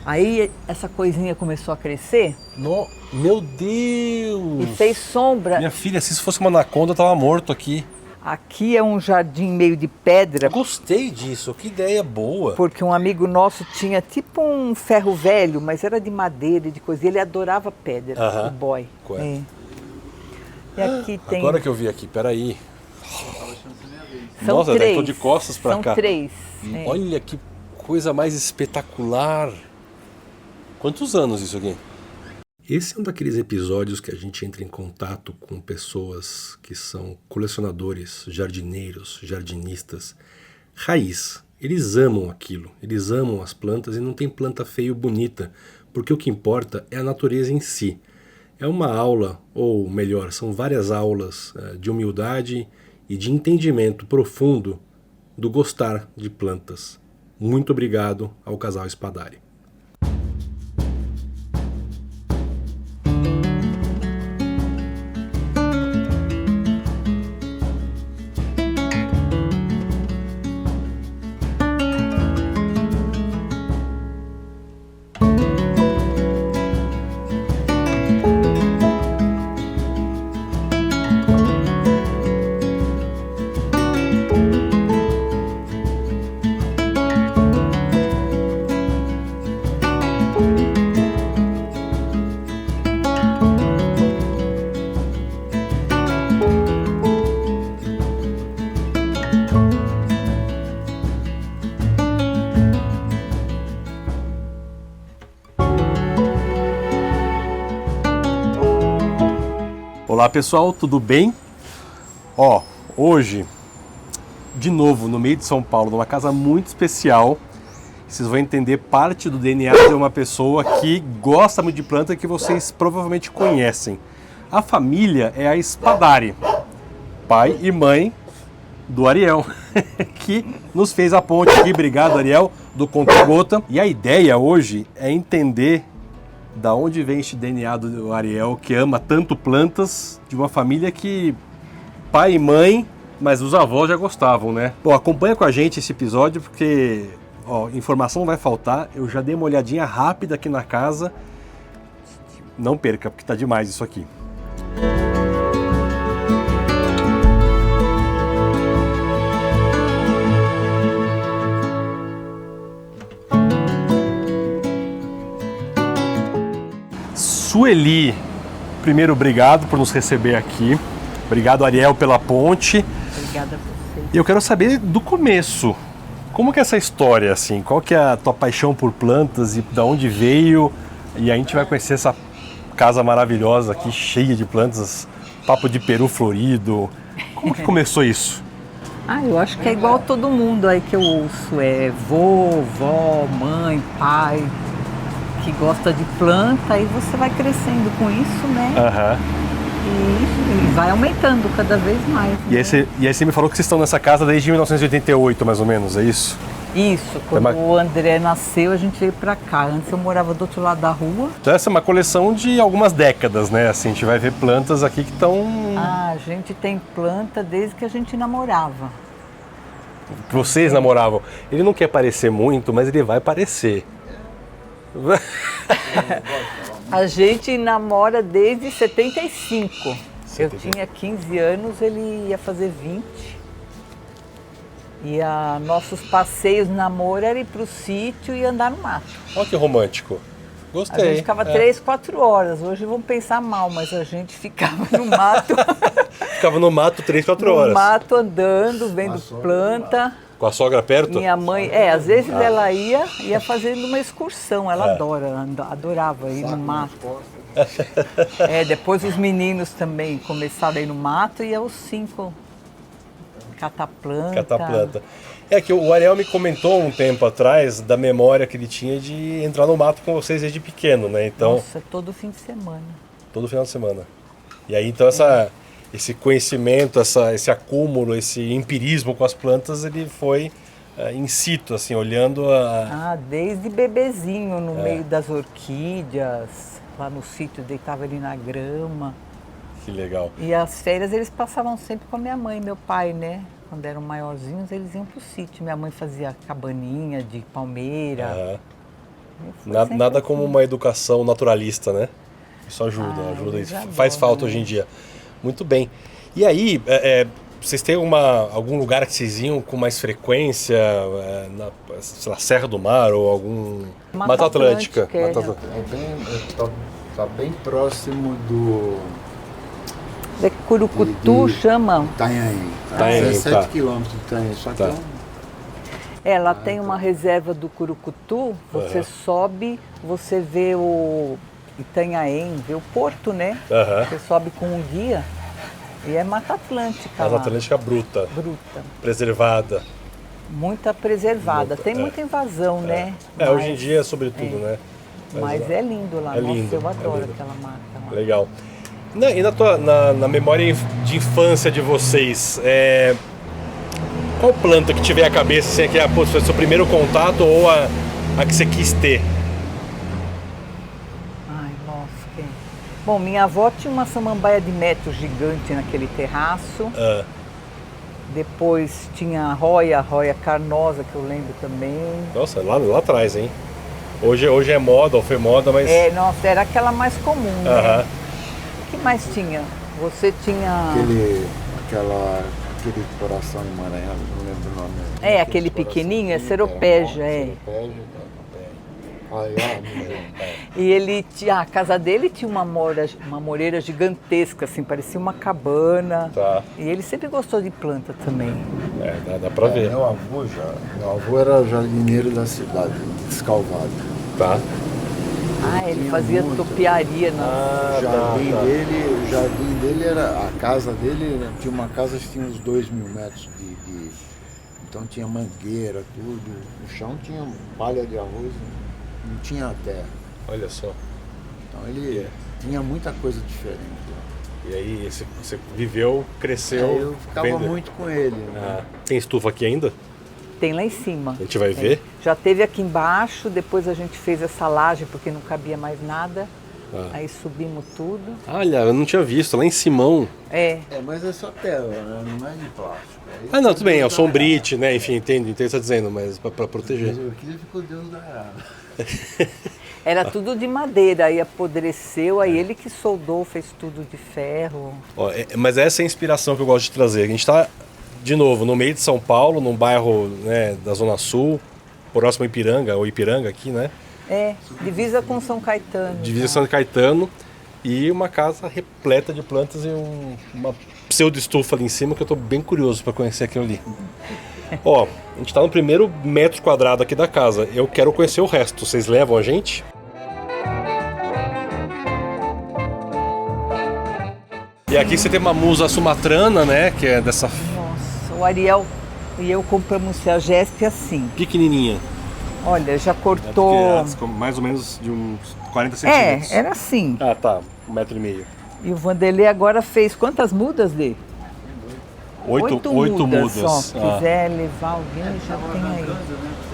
Aí essa coisinha começou a crescer. Meu Deus! E fez sombra. Minha filha, se isso fosse uma anaconda, eu tava morto aqui. Aqui é um jardim meio de pedra. Eu gostei disso, que ideia boa. Porque um amigo nosso tinha tipo um ferro velho, mas era de madeira, de coisa. E ele adorava pedra, o boy. É. E aqui tem... Agora que eu vi aqui, peraí. São Nossa, três. eu tô de costas pra cá. São três. Olha que coisa mais espetacular. Quantos anos isso aqui? Esse é um daqueles episódios que a gente entra em contato com pessoas que são colecionadores, jardineiros, jardinistas, raiz. Eles amam aquilo, eles amam as plantas e não tem planta feia ou bonita, porque o que importa é a natureza em si. É uma aula, ou melhor, são várias aulas de humildade e de entendimento profundo do gostar de plantas. Muito obrigado ao casal Spadari. Olá pessoal, tudo bem? Hoje, de novo, no meio de São Paulo, numa casa muito especial, vocês vão entender parte do DNA de uma pessoa que gosta muito de planta que vocês provavelmente conhecem. A família é a Spadari, pai e mãe do Ariel, que nos fez a ponte aqui, obrigado Ariel, do Conta Gota. E a ideia hoje é entender da onde vem este DNA do Ariel, que ama tanto plantas, de uma família que pai e mãe, mas os avós já gostavam, né? Bom, acompanha com a gente esse episódio, porque informação não vai faltar. Eu já dei uma olhadinha rápida aqui na casa. Não perca, porque tá demais isso aqui. Sueli, primeiro obrigado por nos receber aqui. Obrigado, Ariel, pela ponte. Obrigada a você. E eu quero saber do começo. Como que é essa história, assim? Qual que é a tua paixão por plantas e da onde veio? E a gente vai conhecer essa casa maravilhosa aqui, cheia de plantas, papo de peru florido. Como que começou isso? Eu acho que é igual todo mundo aí que eu ouço. É vô, vó, mãe, pai, que gosta de planta, e você vai crescendo com isso, né? E vai aumentando cada vez mais. E aí você me falou que vocês estão nessa casa desde 1988, mais ou menos, é isso? Isso, quando o André nasceu, a gente veio pra cá. Antes eu morava do outro lado da rua. Então essa é uma coleção de algumas décadas, né? Assim, a gente vai ver plantas aqui que estão... A gente tem planta desde que a gente namorava. Vocês namoravam. Ele não quer parecer muito, mas ele vai parecer. A gente namora desde 75. Eu tinha 15 anos, ele ia fazer 20. E nossos passeios namoro era ir pro sítio e andar no mato. Olha que romântico. Gostei. A gente ficava 3, 4 horas. Hoje vão pensar mal, mas a gente ficava no mato. Ficava no mato 3, 4 horas. No mato andando, vendo planta. Com a sogra perto? Minha mãe, às vezes ela ia fazendo uma excursão, ela adorava ir no mato. Depois os meninos também começaram a ir no mato e aos 5 catar planta. É que o Ariel me comentou um tempo atrás da memória que ele tinha de entrar no mato com vocês desde pequeno, né? Então, nossa, todo fim de semana. Todo final de semana. E aí então esse conhecimento, esse acúmulo, esse empirismo com as plantas, ele foi in situ, assim, olhando desde bebezinho, no meio das orquídeas, lá no sítio, deitava ali na grama. Que legal. E as férias eles passavam sempre com a minha mãe e meu pai, né? Quando eram maiorzinhos, eles iam pro sítio. Minha mãe fazia cabaninha de palmeira. Nada como uma educação naturalista, né? Isso ajuda, faz falta hoje em dia. Muito bem. E aí, vocês têm algum lugar que vocês iam com mais frequência, sei lá, Serra do Mar ou algum... Mata Atlântica. Tá bem próximo do... É Curucutu, chama? Itanhaém. Itanhaém, 17 quilômetros de Itanhaém, só que Lá tem uma reserva do Curucutu, você sobe, você vê o Itanhaém, vê o porto, né? Você sobe com um guia e é Mata Atlântica. Mata Atlântica bruta. Preservada. Muita preservada. Tem muita invasão, né? Hoje em dia, sobretudo, né? Mas é lindo lá. Lindo, eu adoro aquela mata lá. Legal. E na memória de infância de vocês, qual planta que tiver a cabeça, assim, que foi seu primeiro contato ou a que você quis ter? Ai, nossa. Bom, minha avó tinha uma samambaia de metro gigante naquele terraço. Depois tinha a roia carnosa, que eu lembro também. Nossa, lá atrás, hein? Hoje é moda, ou foi moda, mas... Nossa, era aquela mais comum, né? O que mais tinha? Você tinha... Aquele coração emaranhado, não lembro o nome. Aquele pequenininho, seropégia, E ele tinha, a casa dele tinha uma moreira gigantesca, assim, parecia uma cabana. E ele sempre gostou de planta também. Dá pra ver. Meu avô era jardineiro da cidade, Descalvado. Ele fazia topiaria o jardim dele era, a casa dele tinha uma casa que tinha uns 2.000 metros então tinha mangueira, tudo. No chão tinha palha de arroz, não tinha terra. Olha só. Então ele tinha muita coisa diferente lá. E aí você viveu, cresceu... eu ficava muito com ele. Tem estufa aqui ainda? Tem lá em cima. A gente vai ver? Já teve aqui embaixo, depois a gente fez essa laje porque não cabia mais nada. Aí subimos tudo. Olha, eu não tinha visto, lá em Simão. Mas é só terra, né? Não é de plástico. Não, tudo bem, é o sombrite, né? Enfim, entendo o que você está dizendo, mas para proteger. Mas aqui ficou Deus dará. Era tudo de madeira, aí apodreceu, aí ele que soldou, fez tudo de ferro. Mas essa é a inspiração que eu gosto de trazer. A gente está, de novo, no meio de São Paulo, num bairro, né, da Zona Sul, próximo a Ipiranga, ou Ipiranga aqui, né? Divisa com São Caetano. Divisa São Caetano e uma casa repleta de plantas e uma pseudo-estufa ali em cima que eu estou bem curioso para conhecer aquilo ali. A gente está no primeiro metro quadrado aqui da casa. Eu quero conhecer o resto. Vocês levam a gente? E aqui você tem uma musa sumatrana, né? Que é dessa... Nossa, o Ariel e eu compramos a Gesp assim. Pequenininha. Olha, já cortou... mais ou menos de uns 40 centímetros. Era assim. Tá. 1,5 metro. E o Vanderlei agora fez quantas mudas, Lê? 8 mudas. Se quiser levar alguém, já tem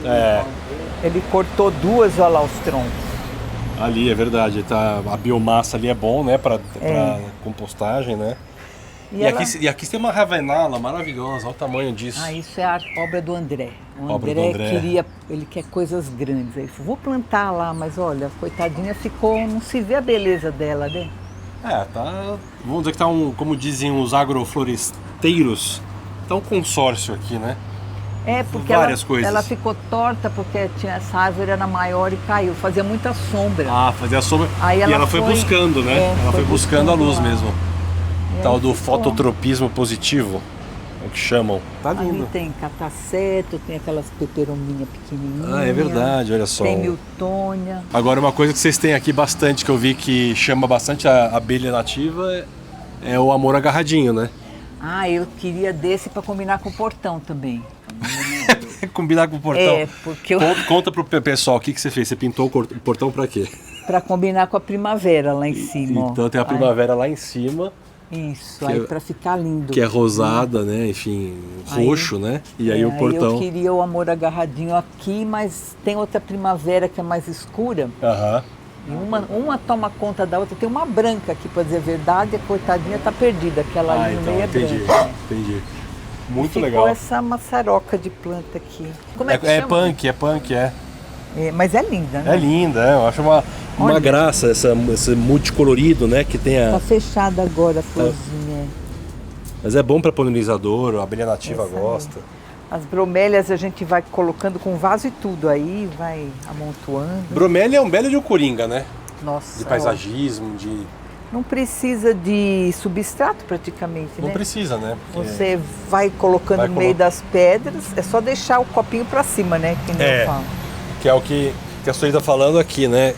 aí. Ele cortou 2, olha lá os troncos. Ali, é verdade. A biomassa ali é bom, né? Para compostagem, né? E aqui tem uma ravenala maravilhosa, olha o tamanho disso. Isso é a obra do André. O André ele quer coisas grandes. Ele falou, vou plantar lá, mas olha, coitadinha não se vê a beleza dela, né? Vamos dizer que tá como dizem os agrofloresteiros, tá um consórcio aqui, né? Porque várias coisas. Ela ficou torta porque essa árvore era maior e caiu, fazia muita sombra. Fazia sombra. Aí e ela foi buscando, né? Ela foi buscando a luz mesmo. Tal do fototropismo positivo, é o que chamam. Tá lindo. Ali tem cataceto, tem aquelas peperominhas pequenininhas. É verdade, olha só. Tem miltônia. Agora, uma coisa que vocês têm aqui bastante, que eu vi que chama bastante a abelha nativa, é o amor agarradinho, né? Eu queria desse para combinar com o portão também. Combinar com o portão? Porque Conta pro pessoal, o que você fez? Você pintou o portão para quê? Para combinar com a primavera lá em cima. Então tem a primavera lá em cima. Isso, aí para ficar lindo. Que é rosada, né? Enfim, roxo, né? E aí o portão... Eu queria o amor agarradinho aqui, mas tem outra primavera que é mais escura. E uma toma conta da outra. Tem uma branca aqui, para dizer a verdade, a coitadinha tá perdida. Aquela ali no meio é branca. Entendi. Muito ficou legal. Essa maçaroca de planta aqui. Como é que chama? É punk. Mas é linda, né? É linda, eu acho uma graça esse multicolorido, né? Que tem Tá fechada agora a florzinha. Mas é bom para polinizador, a abelha nativa Essa gosta. As bromélias a gente vai colocando com vaso e tudo aí, vai amontoando. Bromélia é um belo de um coringa, né? Nossa. De paisagismo, Não precisa de substrato praticamente, né? Não precisa, né? Porque Você vai colocando no meio das pedras, é só deixar o copinho para cima, né? Que nem eu falo. Que é o que a Sueli está falando aqui, né?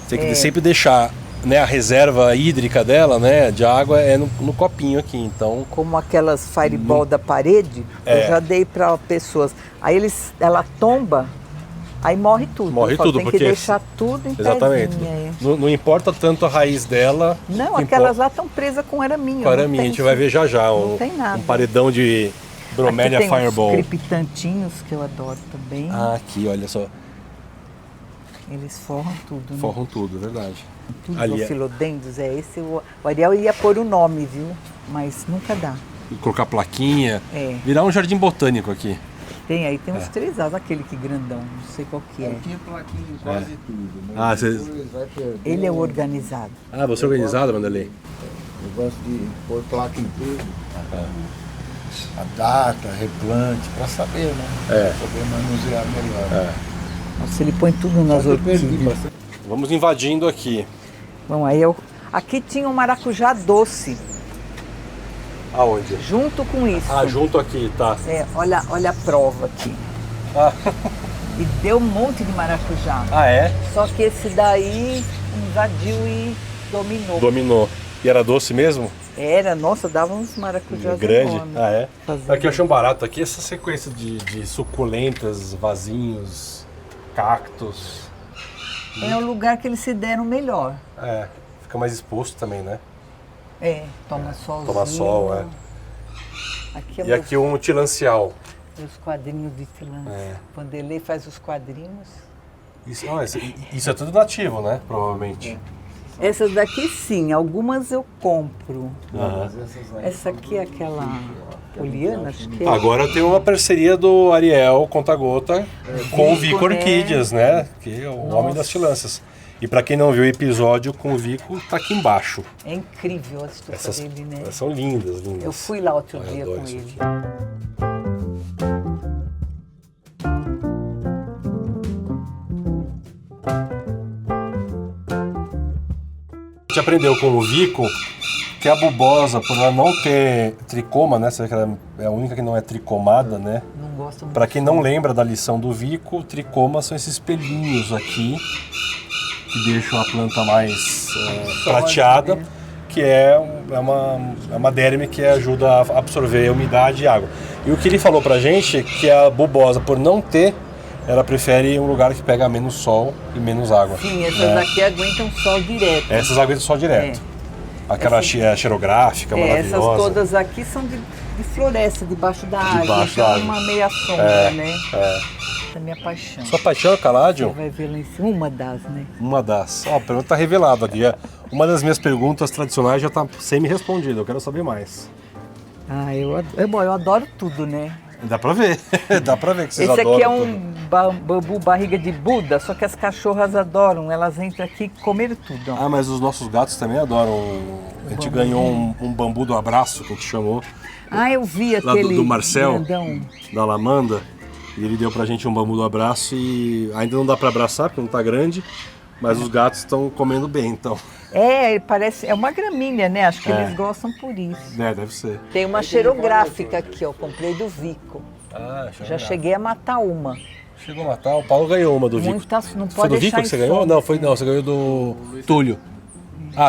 Tem que sempre deixar, né, a reserva hídrica dela, né, de água é no copinho aqui, então... Como aquelas fireball da parede, eu já dei para pessoas. Aí ela tomba, aí morre tudo. Morre tudo, tem porque... que deixar tudo em Exatamente. Não importa tanto a raiz dela... Não, aquelas lá estão presas com araminho. Com araminho, a gente vai ver já não tem nada. Um paredão de bromélia aqui tem fireball. Os crepitantinhos, que eu adoro também. Ah, aqui, olha só. Eles forram tudo, né? Forram tudo, é verdade. Tudo ali filodendros, esse. O Ariel ia pôr o nome, viu? Mas nunca dá. Colocar plaquinha. Virar um jardim botânico aqui. Tem uns 3 anos, aquele que grandão, não sei qual que é. Tinha plaquinha em quase tudo. Ah, ele é organizado. Ah, você é organizado, Vanderlei? Eu gosto de pôr placa em tudo. A data, replante, para saber, né? Para saber manusear melhor. Nossa, ele põe tudo nas orquídeas. Vamos invadindo aqui. Bom, aí aqui tinha um maracujá doce. Aonde? Junto com isso. Ah, junto aqui, tá. Olha a prova aqui. E deu um monte de maracujá. Ah, é? Só que esse daí invadiu e dominou. Dominou. E era doce mesmo? Era, nossa, dava uns maracujás grande. enormes. Ah, é? Aqui eu achei um barato aqui, essa sequência de suculentas, vasinhos, cactos. É o lugar que eles se deram melhor. Fica mais exposto também, né? Toma solzinho. Toma sol, Aqui aqui um tilancial. Os quadrinhos de tilância. Vanderlei faz os quadrinhos. Isso é tudo nativo, né? Provavelmente. Essas daqui sim, algumas eu compro. Uhum. Essa aqui é aquela Poliana, acho que é. Agora tem uma parceria do Ariel Conta Gota com o Vico Orquídeas, né? Que é o homem das tilâncias. E para quem não viu o episódio com o Vico, tá aqui embaixo. É incrível a estufa dele, né? Elas são lindas, lindas. Eu fui lá outro dia com ele. A gente aprendeu com o Vico que a bubosa, por ela não ter tricoma, né? Ela é a única que não é tricomada, né? Não gosto muito. Para quem não lembra da lição do Vico, tricomas são esses pelinhos aqui que deixam a planta mais prateada, né? Que é uma derme que ajuda a absorver a umidade e água. E o que ele falou pra gente é que a bubosa, por não ter, ela prefere um lugar que pega menos sol e menos água. Sim, essas daqui aguentam sol direto. Essas aguentam sol direto. Aquela xerográfica, maravilhosa. Essas todas aqui são de floresta, debaixo da água. Então é uma meia sombra, né? É a minha paixão. Sua paixão é caládio? Você vai ver lá em cima, uma das, né? Uma das. Ó, a pergunta tá revelada aqui. Uma das minhas perguntas tradicionais já tá semi-respondida, eu quero saber mais. Eu adoro tudo, né? Dá pra ver, dá pra ver que vocês adoram. Esse aqui é tudo. Bambu barriga de Buda, só que as cachorras adoram, elas entram aqui e comeram tudo. Ó. Mas os nossos gatos também adoram. A gente ganhou um bambu do abraço, que a gente chamou. Eu vi aquele do Marcel, grandão. Da Lamanda. E ele deu pra gente um bambu do abraço e ainda não dá pra abraçar, porque não tá grande, mas os gatos estão comendo bem, então. Parece, é uma gramínea, né? Acho que eles gostam por isso. Deve ser. Tem uma xerográfica aqui, ó, comprei do Vico. Já cheguei a matar uma. Chegou a matar, o Paulo ganhou uma do Vico. Não pode foi do Vico que você ganhou? Não, você ganhou do Túlio.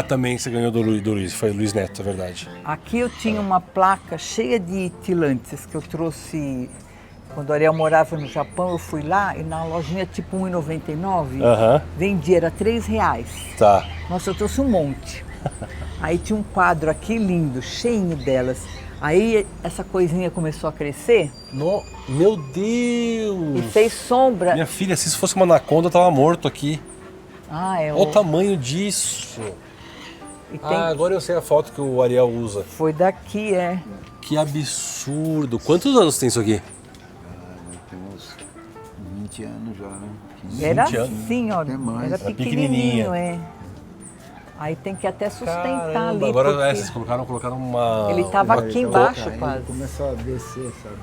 Também você ganhou do Luiz, foi o Luiz Neto, é verdade. Aqui eu tinha uma placa cheia de tilântes que eu trouxe. Quando o Ariel morava no Japão, eu fui lá e na lojinha tipo R$1,99, vendia, era R$3. Tá. Nossa, eu trouxe um monte. Aí tinha um quadro aqui lindo, cheinho delas. Aí essa coisinha começou a crescer. Meu Deus! E fez sombra. Minha filha, se isso fosse uma anaconda, eu tava morto aqui. Olha o tamanho disso. Agora eu sei a foto que o Ariel usa. Foi daqui, Que absurdo. Quantos anos tem isso aqui? Tem uns 20 anos já, né? Era 20 anos. assim, ó. Até mais. Era Era pequenininho, pequenininha. é. Aí tem que até sustentar Caramba, ali. agora porque vocês colocaram uma... ele tava uma- aqui embaixo Aí quase. começou a descer, sabe?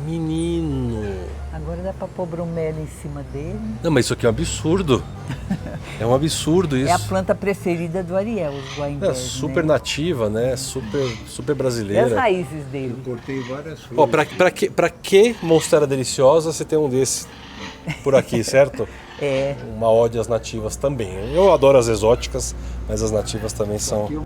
Menino. Agora dá pra pôr bromelo em cima dele. Não, mas isso aqui é um absurdo. É um absurdo isso. É a planta preferida do Ariel, os guaimbés, É super né? nativa, né? Super E as brasileira. raízes dele? Eu cortei várias folhas. Ó, pra que Monstera deliciosa você tem um desse por aqui, certo? É. Uma ode às nativas também. Eu adoro as exóticas, mas as nativas também são... Aqui eu-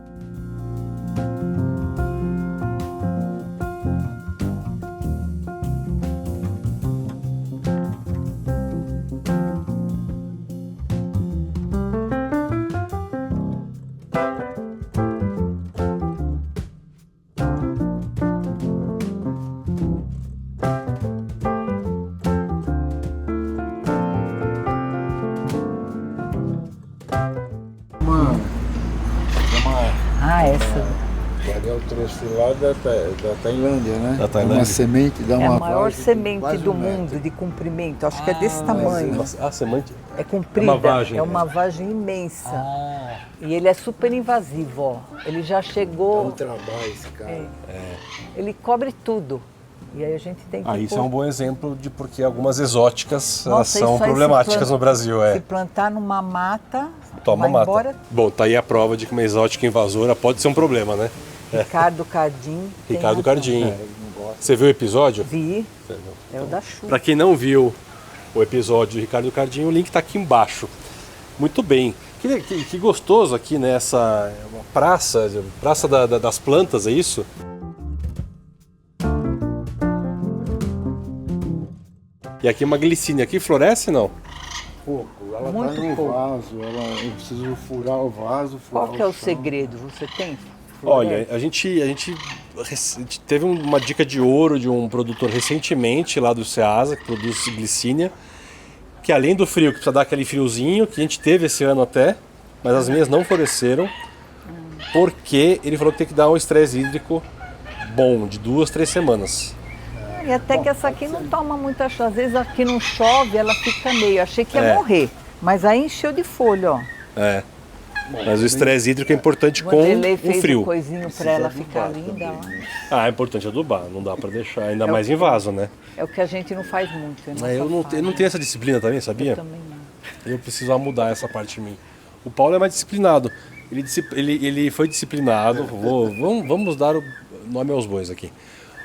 Ah, essa O Ariel trouxe lá da Tailândia, né? Da Tailândia. Uma semente, dá é uma a maior vagem de semente quase do 1 metro. mundo de comprimento. Acho que é desse tamanho. Ah, semente... É comprida. É uma vagem, É uma né? vagem imensa. Ah, E ele é super invasivo, ó. Ele já Dá um chegou. trabalho esse cara. Ele cobre tudo. E aí a gente tem que. isso pôr- é um bom exemplo de porque algumas exóticas elas Nossa, são isso aí se problemáticas planta- no Brasil, Se plantar numa mata, Toma vai mata. embora. Bom, tá aí a prova de que uma exótica invasora pode ser um problema, né? Ricardo Cardim. tem Ricardo razão. Cardim. Ele não gosta. Você viu o episódio? Vi. É o da chuva. Para quem não viu o episódio do Ricardo Cardim, o link está aqui embaixo. Muito bem. Que gostoso aqui nessa praça das plantas, é isso? E aqui uma glicínia. Aqui floresce, não? Pouco. Ela Muito tá no pouco. vaso. Eu preciso furar o vaso. Qual que é o chão. segredo? Você tem? Olha, a gente teve uma dica de ouro de um produtor recentemente lá do Ceasa, que produz glicínia, que além do frio, que precisa dar aquele friozinho, que a gente teve esse ano até, mas as minhas não floresceram, porque ele falou que tem que dar um estresse hídrico bom, de 2, 3 semanas. E até que essa aqui não toma muita chuva. Às vezes aqui não chove, ela fica meio. Achei que ia É. morrer. Mas aí encheu de folha, ó. É. Mas o estresse hídrico é importante O com Vanderlei o fez frio. um coisinho pra ela ficar linda. ó. Ah, é importante adubar, não dá pra deixar, ainda mais em vaso, né? É o que a gente não faz muito. É nossa Eu não falha. tenho essa disciplina também, sabia? Eu também não. Eu preciso mudar essa parte em mim. O Paulo é mais disciplinado. Ele foi disciplinado. Vamos dar o nome aos bois aqui.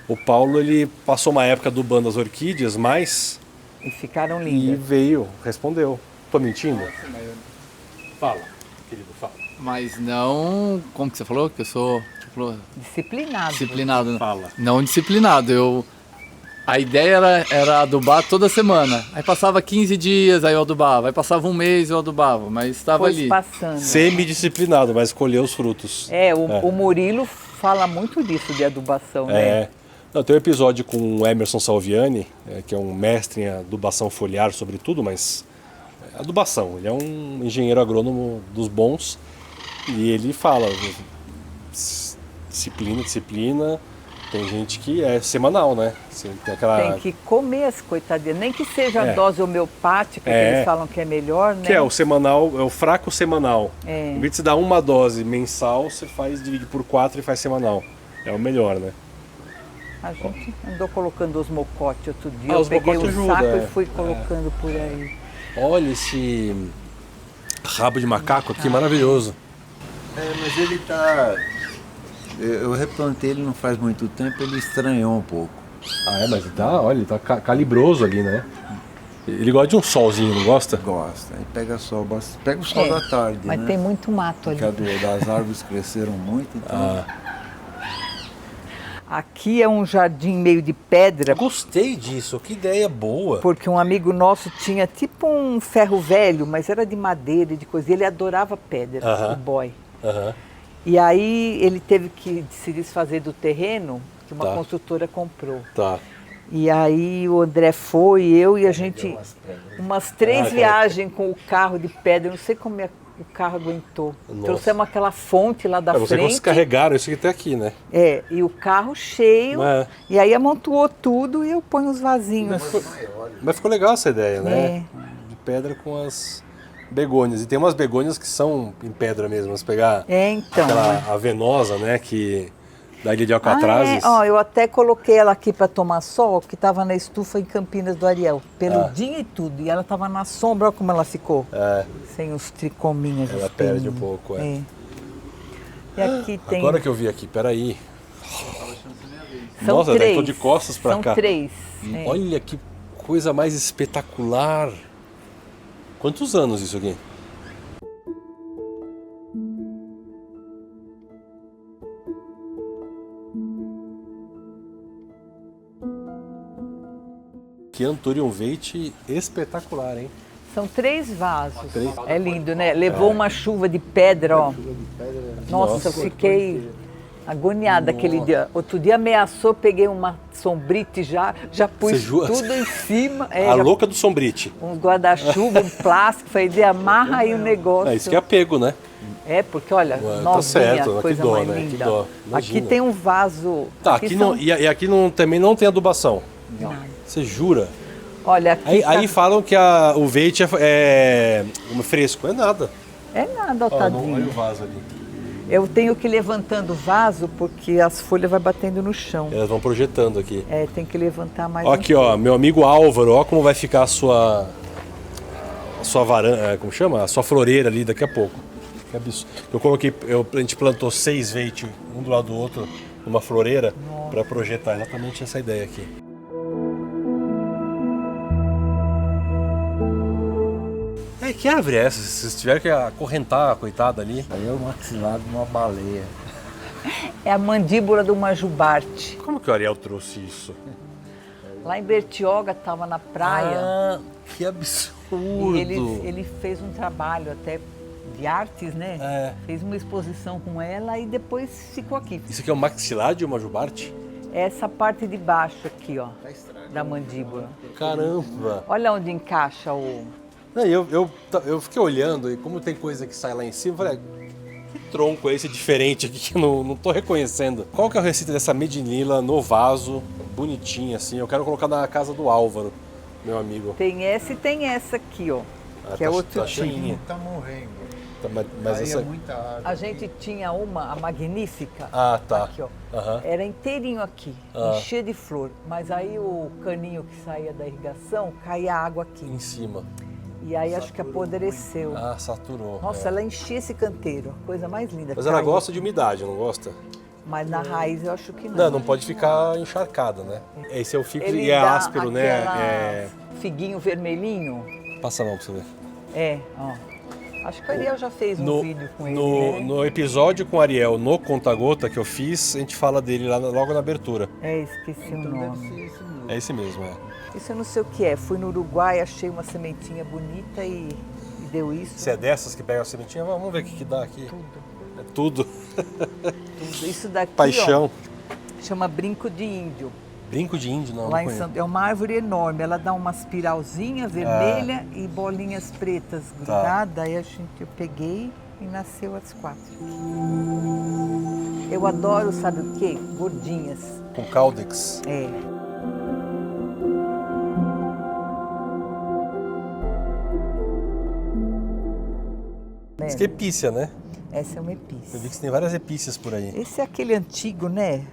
O Paulo, ele passou uma época adubando as orquídeas, mas... E ficaram E lindas. veio, respondeu. Tô mentindo? Fala, querido, fala. Mas não. Como que você falou? Que eu sou. Você falou, Disciplinado. disciplinado. Fala. Não disciplinado. A ideia era adubar toda semana. Aí passava 15 dias, aí eu adubava. Aí passava um mês, eu adubava. Mas estava Foi ali. passando. Semi-disciplinado, mas colheu os frutos. O Murilo fala muito disso de adubação, né? É. Não, tem um episódio com o Emerson Salviani, que é um mestre em adubação foliar, sobretudo, mas adubação. Ele é um engenheiro agrônomo dos bons e ele fala disciplina. Tem gente que é semanal, né? Tem aquela Tem que comer as coitadinhas. Nem que seja É. a dose homeopática, que É. eles falam que é melhor, né? que é o semanal, é o fraco semanal. É. Em vez de você dar uma dose mensal, você divide por 4 e faz semanal. É o melhor, né? A gente andou colocando os mocotes outro dia. Ah, Eu os peguei mocotes um ajuda, saco é. e fui colocando por aí. Olha esse rabo de macaco aqui, maravilhoso. Mas ele tá... Eu replantei ele não faz muito tempo, ele estranhou um pouco. Ah, mas ele tá calibroso ali, né? Ele gosta de um solzinho, não gosta? Gosta. Aí pega sol, pega o sol É, da tarde, Mas né? tem muito mato ali. Porque das árvores cresceram muito, então... Aqui é um jardim meio de pedra, Gostei disso, que ideia boa. porque um amigo nosso tinha tipo um ferro velho, mas era de madeira e de coisa. E ele adorava pedra, Aham. o boy. Aham. E aí ele teve que se desfazer do terreno que uma Tá. construtora comprou. Tá. E aí o André foi, eu e a gente, umas 3 Ah, cara. viagens com o carro de pedra, eu não sei como o carro aguentou. Nossa. Trouxemos aquela fonte lá da Vocês frente. carregaram isso aqui até aqui, né? E o carro cheio, É. e aí amontoou tudo e eu ponho os vasinhos. Mas ficou legal essa ideia, né? É. De pedra com as begônias. E tem umas begônias que são em pedra mesmo. Se pegar então. aquela avenosa, né, que da Ilha de Alcatrazes. Ó, eu até coloquei ela aqui para tomar sol, que estava na estufa em Campinas do Ariel, peludinha e tudo. E ela estava na sombra, olha como ela ficou. Sem os tricominhas. Ela perde um pouco, E aqui tem... Agora que eu vi aqui, peraí. São Nossa, três. eu tô de costas pra cá. São 3. Olha que coisa mais espetacular. Quantos anos isso aqui? Que Anthurium Veit espetacular, hein? São 3 vasos. É lindo, né? Levou uma chuva de pedra, ó. Nossa, eu fiquei agoniada aquele dia. Outro dia ameaçou, peguei uma sombrite e já pus tudo em cima. A louca do sombrite. Um guarda-chuva, um plástico, falei, amarra aí o negócio. Isso que é apego, né? Porque olha, tá certo, coisa que dó, mais né? linda. Que dó. Aqui tem um vaso. Tá, aqui não, e aqui não, também não tem adubação. Não. Você jura? Olha, aqui aí falam que o Veit é fresco. É nada. É nada, tadinho. Olha o vaso ali. Eu tenho que ir levantando o vaso porque as folhas vão batendo no chão. Elas vão projetando aqui. Tem que levantar mais. Aqui, ó, meu amigo Álvaro, ó como vai ficar a sua varanda, como chama? A sua floreira ali daqui a pouco. Que absurdo. A gente plantou 6 Veit, um do lado do outro, numa floreira, para projetar exatamente essa ideia aqui. Que árvore é essa? Vocês tiveram que acorrentar a coitada ali. Aí é o maxilar de uma baleia. É a mandíbula do uma jubarte. Como que o Ariel trouxe isso? Lá em Bertioga, estava na praia. Ah, que absurdo! E ele fez um trabalho até de artes, né? Fez uma exposição com ela e depois ficou aqui. Isso aqui é o maxilar de uma jubarte? Essa parte de baixo aqui, ó, da mandíbula. Caramba! Olha onde encaixa o... Eu fiquei olhando e como tem coisa que sai lá em cima, eu falei, que tronco é esse diferente aqui que eu não tô reconhecendo. Qual que é a receita dessa medinila no vaso, bonitinha assim? Eu quero colocar na casa do Álvaro, meu amigo. Tem essa e tem essa aqui, ó, que é outro tipo. Tá morrendo. Mas aí essa... é muita água. A gente tinha a magnífica. Tá. Aqui, ó. Era inteirinho aqui, enchia de flor. Mas aí o caninho que saía da irrigação, caía água aqui. Em cima. E aí acho que apodreceu. Saturou. Nossa, ela enchia esse canteiro, a coisa mais linda. Mas ela gosta de umidade, não gosta? Mas na raiz eu acho que não. Não pode ficar encharcada, né? Esse é o figo Ele e é dá áspero, né? Figuinho vermelhinho. Passa a mão pra você ver. Ó. Acho que o Ariel já fez um vídeo com ele, né? No episódio com o Ariel, no Conta Gota que eu fiz, a gente fala dele lá logo na abertura. Esqueci o nome. É esse mesmo, Isso eu não sei o que é. Fui no Uruguai, achei uma sementinha bonita e deu isso. Se é dessas que pega a sementinha, vamos ver o que dá aqui. Tudo. É tudo. Isso daqui, Paixão. Ó, chama brinco de índio. Brinco de índio, não. Lá em é uma árvore enorme. Ela dá uma espiralzinha vermelha e bolinhas pretas grudadas. Aí eu peguei e nasceu as 4. Eu adoro, sabe o quê? Gordinhas. Com caudex. Isso que é epícia, né? Essa é uma epícia. Eu vi que tem várias epícias por aí. Esse é aquele antigo, né?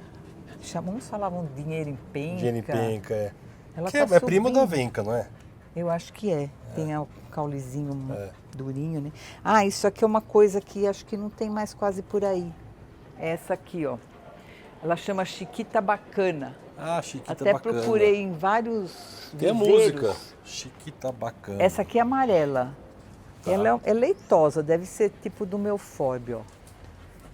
Uns falavam dinheiro em penca. Dinheiro em penca, Ela que é primo da venca, não é? Eu acho que é. Tem o caulezinho durinho, né? Isso aqui é uma coisa que acho que não tem mais quase por aí. Essa aqui, ó. Ela chama Chiquita Bacana. Chiquita Até Bacana. Procurei em vários Tem a música. Chiquita Bacana. Essa aqui é amarela. Ela é leitosa, deve ser tipo do meu Ford, ó.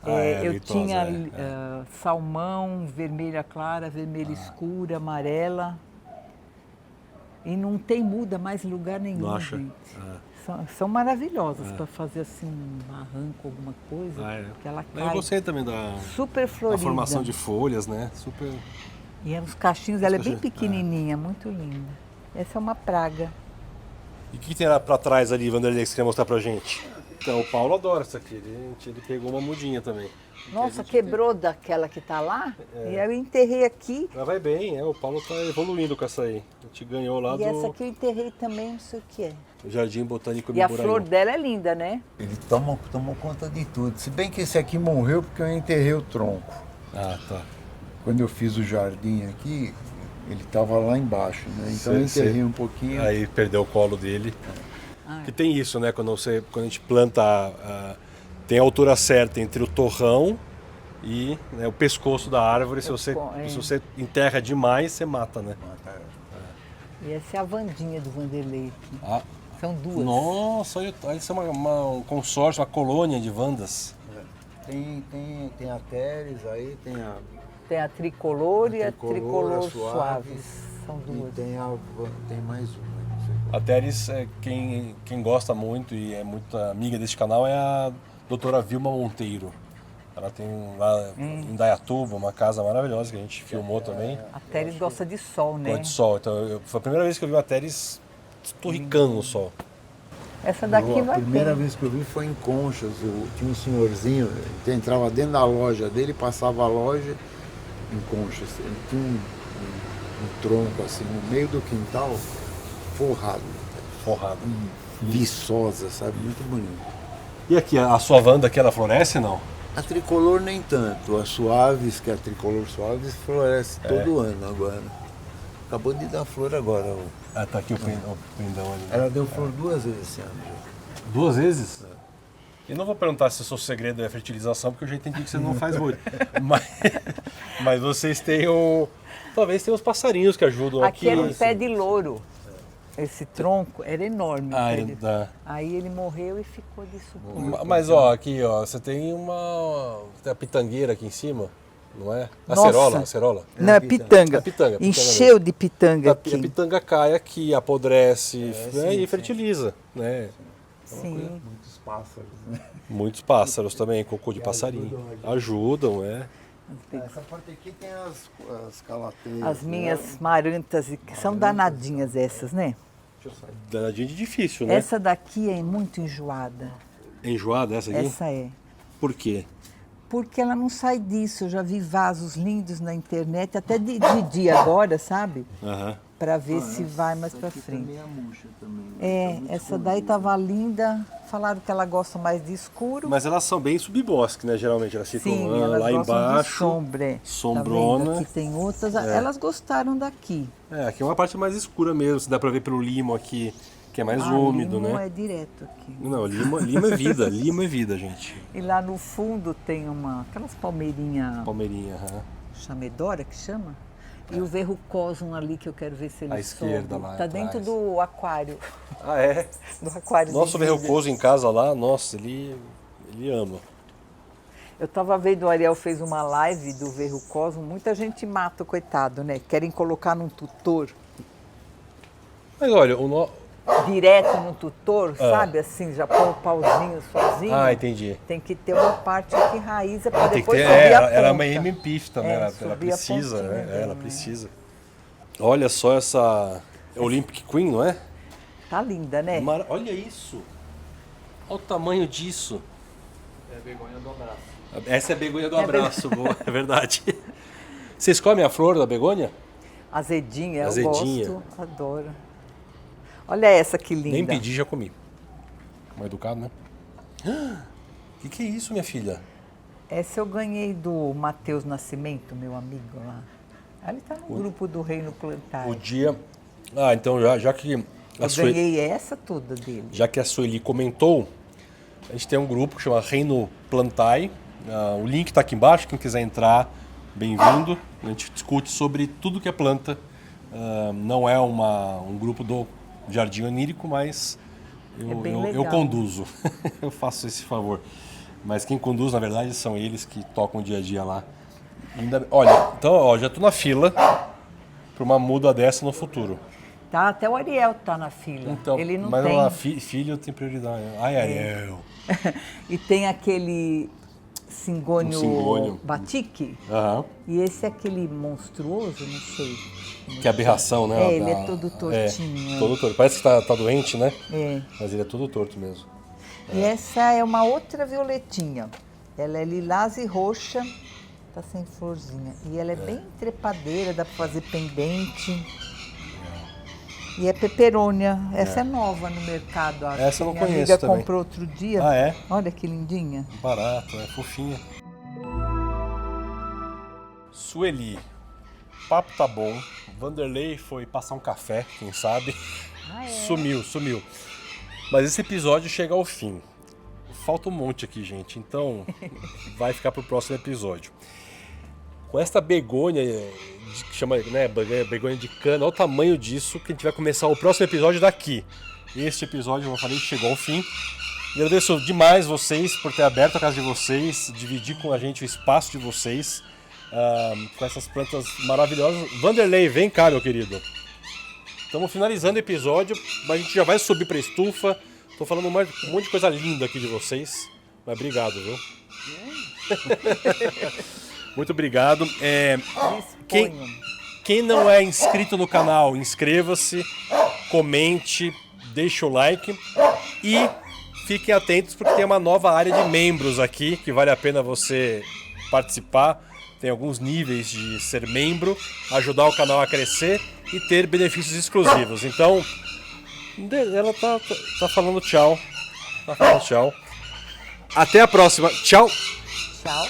Eu leitosa, tinha salmão, vermelha clara, vermelha escura, amarela. E não tem muda mais em lugar nenhum, gente. São maravilhosas para fazer assim um arranco, alguma coisa. Que ela cai. Eu gostei também da super florida. A formação de folhas, né? Super. E os cachinhos, ela é bem pequenininha, muito linda. Essa é uma praga. E o que tem lá pra trás ali, Vanderlei, que você quer mostrar pra gente? Então, o Paulo adora isso aqui. Ele pegou uma mudinha também. Nossa, quebrou daquela que tá lá. E eu enterrei aqui. Mas vai bem, o Paulo tá evoluindo com essa aí. A gente ganhou lá e essa aqui eu enterrei também, não sei o que é. Jardim Botânico E a Miburaí. flor dela é linda, né? Ele tomou conta de tudo. Se bem que esse aqui morreu porque eu enterrei o tronco. Ah, tá. Quando eu fiz o jardim aqui, ele estava lá embaixo, né? Então eu enterrei um pouquinho. Aí perdeu o colo dele. Que tem isso, né? Quando a gente planta, tem a altura certa entre o torrão e, né, o pescoço da árvore. Se você enterra demais, você mata, né? E essa é a Vandinha do Vanderlei. Ah, São duas. nossa, olha, isso é um consórcio, uma colônia de vandas. Tem a Teres, aí tem a... Tem a tricolor e a tricolor, tricolor a suaves. São E duas. tem mais uma, não sei qual. A Teres, quem gosta muito e é muito amiga deste canal é a doutora Vilma Monteiro. Ela tem lá em Indaiatuba uma casa maravilhosa que a gente filmou também. A Teres gosta de sol, né? Gosta de sol. Então, foi a primeira vez que eu vi uma Teres esturricando o sol. Essa daqui A vai primeira ter. vez que eu vi foi em Conchas. Tinha um senhorzinho que entrava dentro da loja dele, passava a loja em Conchas. Ele tinha um tronco assim no meio do quintal, forrado. Forrado. Viçosa, sabe? Muito bonito. E aqui, a sua Wanda aqui, ela floresce não? A tricolor nem tanto. A Suaves, que é a tricolor Suaves, floresce todo ano agora. Acabou de dar flor agora. Ah, tá aqui o pendão ali. Ela deu flor 2 vezes esse ano. 2 vezes? Eu não vou perguntar se o seu segredo é fertilização, porque eu já entendi que você não faz muito. mas vocês têm talvez tenham os passarinhos que ajudam aqui. Aqui era um pé de louro. Esse tronco era enorme. o pé de- Aí ele morreu e ficou disso tudo. Mas ó, aqui ó, você tem tem a pitangueira aqui em cima, não é? Nossa. Acerola. Não, é pitanga. É pitanga Encheu de pitanga A aqui. pitanga cai aqui, apodrece, né, e fertiliza, né? Sim. Muitos pássaros, né? Muitos pássaros também, cocô de passarinho. Ajudam, é. Essa parte aqui tem as calateias. As minhas marantas, que são danadinhas essas, né? Danadinho de difícil, né? Essa daqui é muito enjoada. Enjoada essa aqui? Essa é. Por quê? Porque ela não sai disso. Eu já vi vasos lindos na internet, até de dia agora, sabe? Aham. Para ver se vai mais para Aqui frente. também é murcha também. É, essa daí tava linda. Falaram que ela gosta mais de escuro. Mas elas são bem subbosque, né? Geralmente elas ficam Sim, elas lá gostam embaixo. de sombra. Tá sombrona. vendo? Aqui tem outras. Elas gostaram daqui. Aqui é uma parte mais escura mesmo, se dá pra ver pelo limo aqui, que é mais úmido, limo né? é direto aqui. Não, limo é vida, limo é vida, gente. E lá no fundo tem aquelas palmeirinhas Palmeirinha, aham. chamedora que chama. E o verrucosum ali que eu quero ver se ele À esquerda sobe. lá Tá atrás. dentro do aquário. Ah, é? Do aquário Nosso de vidro. verrucoso em casa lá, nossa, ele ama. Eu tava vendo, o Ariel fez uma live do verrucosum, muita gente mata o coitado, né? Querem colocar num tutor, Mas olha, direto no tutor, sabe? Assim, já põe o pauzinho sozinho. Ah, entendi. Tem que ter uma parte aqui raiza para Tem que depois ter, subir a ponta. ela é uma MP também, É, ela subir a precisa, pontinha né? dela, Ela né? precisa. Olha só essa Olympic Queen, não é? Tá linda, né? Olha isso. Olha o tamanho disso. É vergonha do abraço. Essa é a begonha do abraço, boa, é verdade. Vocês comem a flor da begônia? Azedinha, eu Azedinha. gosto, adoro. Olha essa que linda. Nem pedi, já comi. Mal educado, né? O que é isso, minha filha? Essa eu ganhei do Matheus Nascimento, meu amigo lá. Ele tá no grupo do Reino Plantar. O dia... Ah, então já que Eu ganhei essa toda dele. já que a Sueli comentou, a gente tem um grupo que chama Reino Plantai. O link está aqui embaixo, quem quiser entrar, bem-vindo. A gente discute sobre tudo que é planta. Não é um grupo do Jardim Onírico, mas bem eu legal. conduzo. Eu faço esse favor. Mas quem conduz, na verdade, são eles que tocam o dia a dia lá. Olha, então já estou na fila para uma muda dessa no futuro. Tá, até o Ariel tá na fila. Então, Ele não mas tem. filho tem prioridade. Ai, Ariel. E tem aquele cingônio, Um cingônio. batique. Aham. E esse é aquele monstruoso, não sei. Que aberração, né? Ele é todo tortinho. É, todo torto. Parece que tá doente, né? É. Mas ele é todo torto mesmo. E essa é uma outra violetinha. Ela é lilás e roxa, tá sem florzinha. E ela é bem trepadeira, dá para fazer pendente. E é peperônia. Essa é nova no mercado, acho. Essa eu não Minha conheço amiga também. comprou outro dia. Ah, é? Olha que lindinha. Barato, é fofinha. Sueli, o papo tá bom. Vanderlei foi passar um café, quem sabe. Ah, é? Sumiu. Mas esse episódio chega ao fim. Falta um monte aqui, gente. Então, vai ficar pro próximo episódio. Com esta begônia, que chama, né, begônia de cana, olha o tamanho disso, que a gente vai começar o próximo episódio daqui. Este episódio, como eu falei, chegou ao fim. E eu agradeço demais vocês por ter aberto a casa de vocês, dividir com a gente o espaço de vocês, com essas plantas maravilhosas. Vanderlei, vem cá, meu querido. Estamos finalizando o episódio, mas a gente já vai subir para a estufa. Estou falando um monte de coisa linda aqui de vocês, mas obrigado, viu? Muito obrigado. Quem não é inscrito no canal, inscreva-se, comente, deixe o like e fiquem atentos porque tem uma nova área de membros aqui que vale a pena você participar. Tem alguns níveis de ser membro, ajudar o canal a crescer e ter benefícios exclusivos. Então, ela tá falando tchau. Tá falando tchau. Até a próxima. Tchau. Tchau.